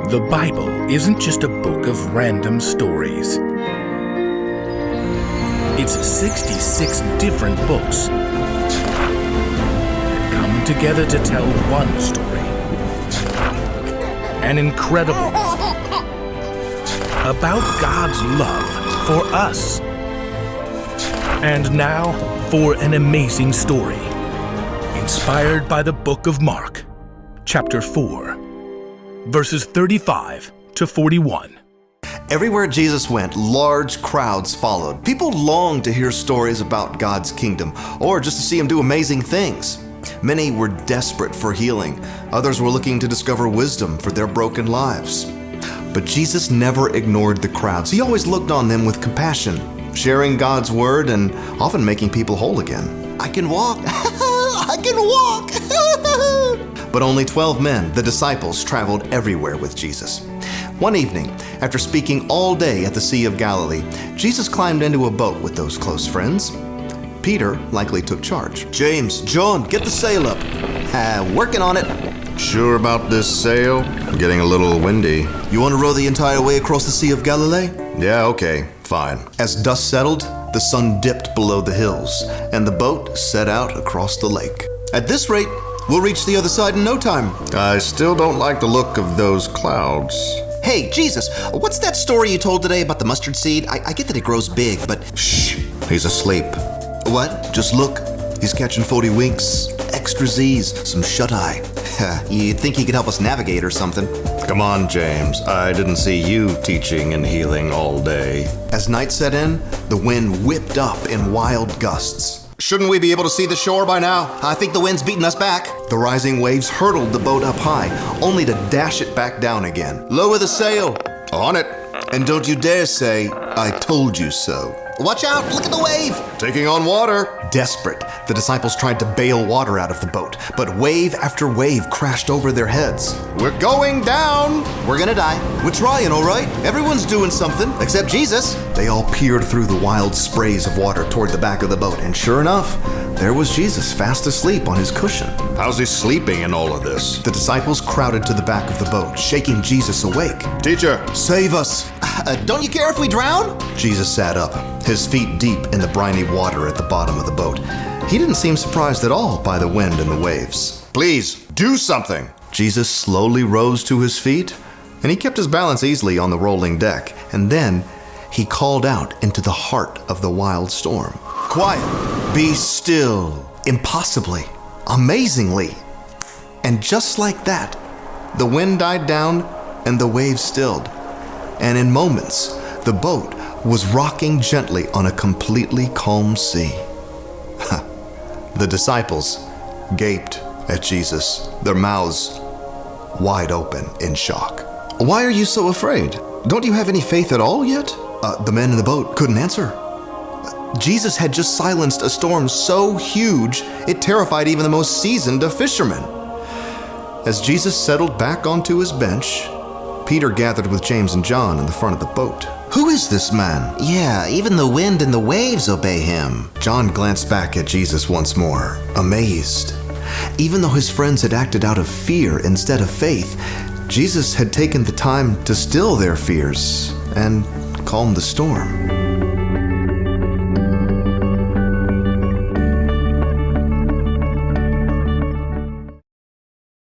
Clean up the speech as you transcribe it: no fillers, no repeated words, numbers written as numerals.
The Bible isn't just a book of random stories. It's 66 different books that come together to tell one story. An incredible one about God's love for us. And now for an amazing story inspired by the book of Mark, chapter 4, verses 35 to 41. Everywhere Jesus went, large crowds followed. People longed to hear stories about God's kingdom or just to see him do amazing things. Many were desperate for healing. Others were looking to discover wisdom for their broken lives. But Jesus never ignored the crowds. He always looked on them with compassion, sharing God's word and often making people whole again. I can walk. I can walk. But only 12 men, the disciples, traveled everywhere with Jesus. One evening, after speaking all day at the Sea of Galilee, Jesus climbed into a boat with those close friends. Peter likely took charge. James, John, get the sail up. Working on it. Sure about this sail? Getting a little windy. You want to row the entire way across the Sea of Galilee? Yeah, okay, fine. As dusk settled, the sun dipped below the hills, and the boat set out across the lake. At this rate, we'll reach the other side in no time. I still don't like the look of those clouds. Hey, Jesus, what's that story you told today about the mustard seed? I get that it grows big, but... Shh, he's asleep. What? Just look. He's catching 40 winks, extra Z's, some shut-eye. You'd think he could help us navigate or something. Come on, James. I didn't see you teaching and healing all day. As night set in, the wind whipped up in wild gusts. Shouldn't we be able to see the shore by now? I think the wind's beating us back. The rising waves hurtled the boat up high, only to dash it back down again. Lower the sail. On it. And don't you dare say, I told you so. Watch out, look at the wave. Taking on water. Desperate, the disciples tried to bail water out of the boat, but wave after wave crashed over their heads. We're going down. We're gonna die. We're trying, all right? Everyone's doing something, except Jesus. They all peered through the wild sprays of water toward the back of the boat, and sure enough, there was Jesus fast asleep on his cushion. How's he sleeping in all of this? The disciples crowded to the back of the boat, shaking Jesus awake. Teacher, save us. Don't you care if we drown? Jesus sat up, his feet deep in the briny water at the bottom of the boat. He didn't seem surprised at all by the wind and the waves. Please, do something. Jesus slowly rose to his feet, and he kept his balance easily on the rolling deck. And then he called out into the heart of the wild storm. Quiet, be still, impossibly, amazingly. And just like that, the wind died down and the waves stilled. And in moments, the boat was rocking gently on a completely calm sea. The disciples gaped at Jesus, their mouths wide open in shock. Why are you so afraid? Don't you have any faith at all yet? The men in the boat couldn't answer. Jesus had just silenced a storm so huge, it terrified even the most seasoned of fishermen. As Jesus settled back onto his bench, Peter gathered with James and John in the front of the boat. Who is this man? Yeah, even the wind and the waves obey him. John glanced back at Jesus once more, amazed. Even though his friends had acted out of fear instead of faith, Jesus had taken the time to still their fears and calm the storm.